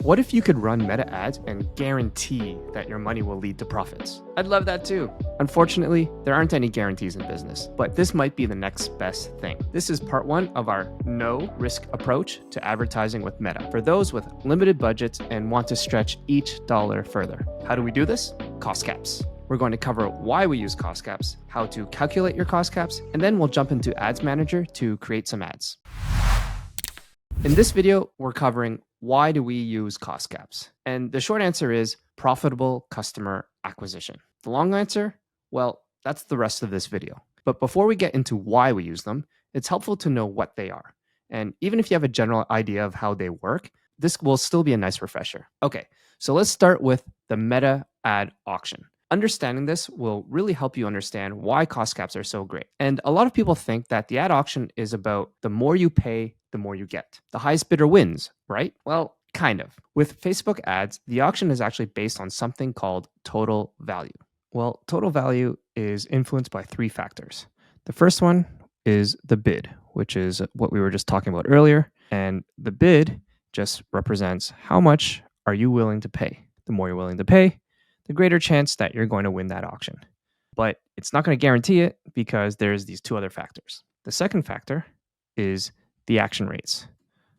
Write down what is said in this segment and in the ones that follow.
What if you could run meta ads and guarantee that your money will lead to profits? I'd love that too. Unfortunately, there aren't any guarantees in business, but this might be the next best thing. This is part one of our no risk approach to advertising with Meta for those with limited budgets and want to stretch each dollar further. How do we do this? Cost caps. We're going to cover why we use cost caps, how to calculate your cost caps, and then we'll jump into Ads Manager to create some ads. In this video, we're covering why do we use cost caps? And the short answer is profitable customer acquisition. The long answer, well, that's the rest of this video. But before we get into why we use them, it's helpful to know what they are. And even if you have a general idea of how they work, this will still be a nice refresher. Okay, so let's start with the Meta ad auction. Understanding this will really help you understand why cost caps are so great. And a lot of people think that the ad auction is about the more you pay, the more you get. The highest bidder wins, right? Well, kind of. With Facebook ads, the auction is actually based on something called total value. Well, total value is influenced by three factors. The first one is the bid, which is what we were just talking about earlier. And the bid just represents how much are you willing to pay. The more you're willing to pay, the greater chance that you're going to win that auction. But it's not going to guarantee it because there's these two other factors. The second factor is the action rates.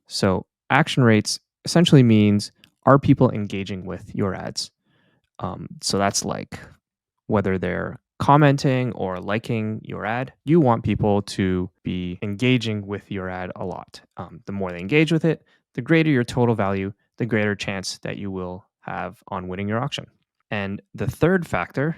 So action rates essentially means, are people engaging with your ads? So that's like whether they're commenting or liking your ad. You want people to be engaging with your ad a lot. The more they engage with it, the greater your total value, the greater chance that you will have on winning your auction. And the third factor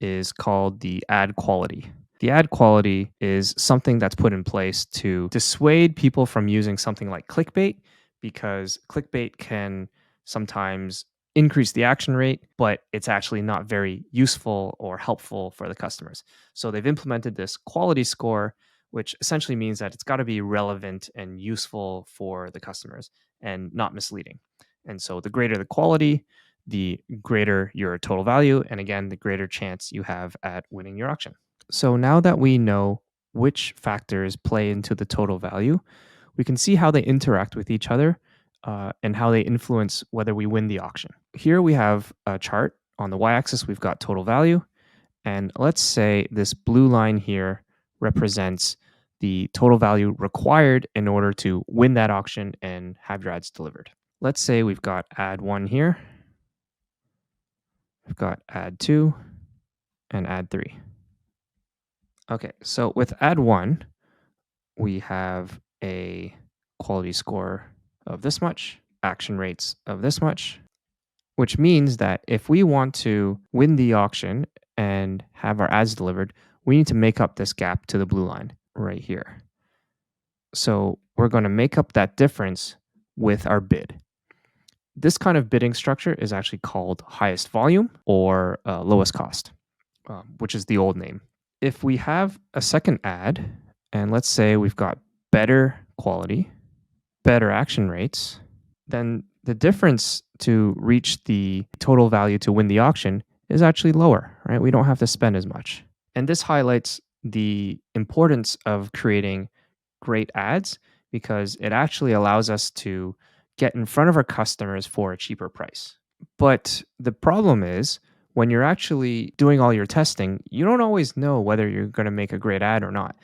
is called the ad quality. The ad quality is something that's put in place to dissuade people from using something like clickbait, because clickbait can sometimes increase the action rate, but it's actually not very useful or helpful for the customers. So they've implemented this quality score, which essentially means that it's got to be relevant and useful for the customers and not misleading. And so the greater the quality, the greater your total value, and again, the greater chance you have at winning your auction. So now that we know which factors play into the total value, we can see how they interact with each other and how they influence whether we win the auction. Here we have a chart. On the y-axis, we've got total value. And let's say this blue line here represents the total value required in order to win that auction and have your ads delivered. Let's say we've got ad 1 here. We've got ad 2 and ad 3. Okay, so with ad 1, we have a quality score of this much, action rates of this much, which means that if we want to win the auction and have our ads delivered, we need to make up this gap to the blue line right here. So we're going to make up that difference with our bid. This kind of bidding structure is actually called highest volume or lowest cost, which is the old name. If we have a second ad, and let's say we've got better quality, better action rates, then the difference to reach the total value to win the auction is actually lower, right? We don't have to spend as much. And this highlights the importance of creating great ads because it actually allows us to get in front of our customers for a cheaper price. But the problem is when you're actually doing all your testing, you don't always know whether you're going to make a great ad or not.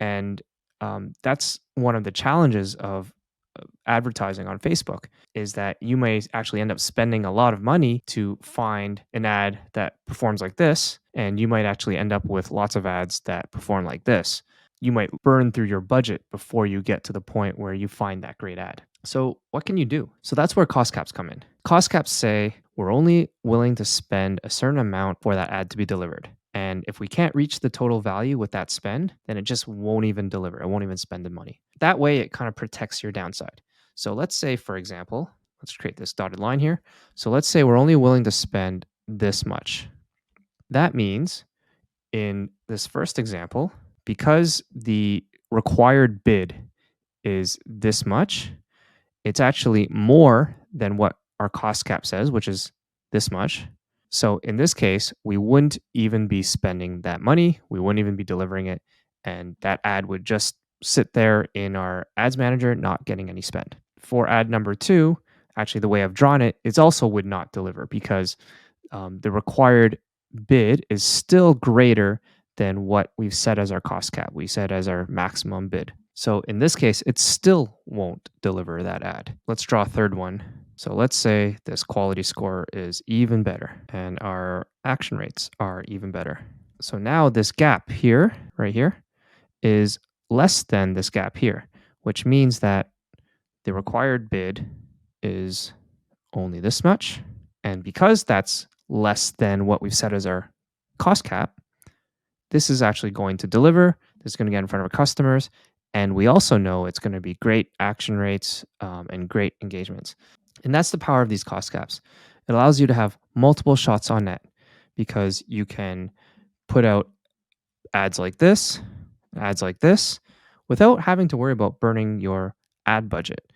And that's one of the challenges of advertising on Facebook, is that you may actually end up spending a lot of money to find an ad that performs like this, and you might actually end up with lots of ads that perform like this. You might burn through your budget before you get to the point where you find that great ad. So what can you do? So that's where cost caps come in. Cost caps say we're only willing to spend a certain amount for that ad to be delivered. And if we can't reach the total value with that spend, then it just won't even deliver. It won't even spend the money. That way, it kind of protects your downside. So let's say, for example, let's create this dotted line here. So let's say we're only willing to spend this much. That means in this first example, because the required bid is this much, it's actually more than what our cost cap says, which is this much. So in this case, we wouldn't even be spending that money. We wouldn't even be delivering it. And that ad would just sit there in our ads manager, not getting any spend. For ad number 2, actually the way I've drawn it, it also would not deliver because the required bid is still greater than what we've set as our cost cap. We set as our maximum bid. So in this case, it still won't deliver that ad. Let's draw a third one. So let's say this quality score is even better and our action rates are even better. So now this gap here, right here, is less than this gap here, which means that the required bid is only this much. And because that's less than what we've set as our cost cap, this is actually going to deliver. This is going to get in front of our customers. And we also know it's going to be great action rates and great engagements. And that's the power of these cost caps. It allows you to have multiple shots on net because you can put out ads like this, without having to worry about burning your ad budget.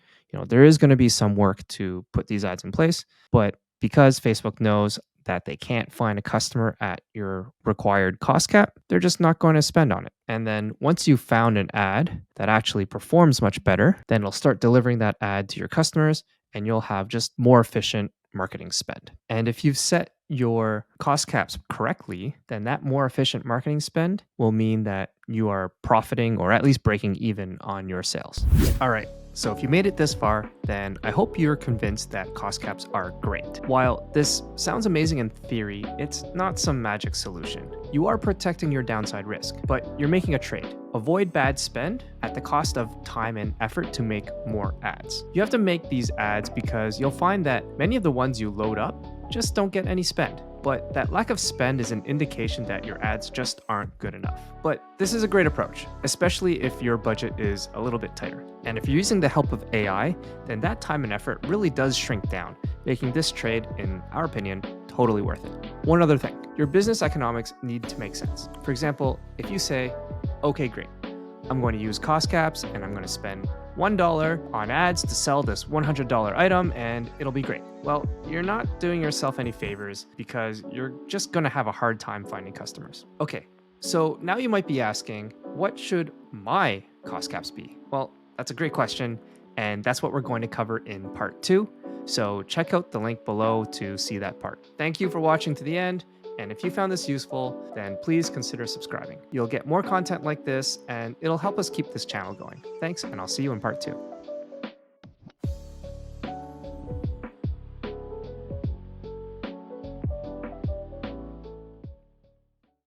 There is going to be some work to put these ads in place, but because Facebook knows that they can't find a customer at your required cost cap, they're just not going to spend on it. And then once you've found an ad that actually performs much better, then it'll start delivering that ad to your customers and you'll have just more efficient marketing spend. And if you've set your cost caps correctly, then that more efficient marketing spend will mean that you are profiting or at least breaking even on your sales. All right. So if you made it this far, then I hope you're convinced that cost caps are great. While this sounds amazing in theory, it's not some magic solution. You are protecting your downside risk, but you're making a trade. Avoid bad spend at the cost of time and effort to make more ads. You have to make these ads because you'll find that many of the ones you load up just don't get any spend. But that lack of spend is an indication that your ads just aren't good enough. But this is a great approach, especially if your budget is a little bit tighter. And if you're using the help of AI, then that time and effort really does shrink down, making this trade, in our opinion, totally worth it. One other thing, your business economics need to make sense. For example, if you say, okay, great, I'm going to use cost caps and I'm going to spend $1 on ads to sell this $100 item and it'll be great. Well, you're not doing yourself any favors because you're just going to have a hard time finding customers. Okay, so now you might be asking, what should my cost caps be? Well, that's a great question, and that's what we're going to cover in part 2. So check out the link below to see that part. Thank you for watching to the end. And if you found this useful, then please consider subscribing. You'll get more content like this, and it'll help us keep this channel going. Thanks, and I'll see you in part 2.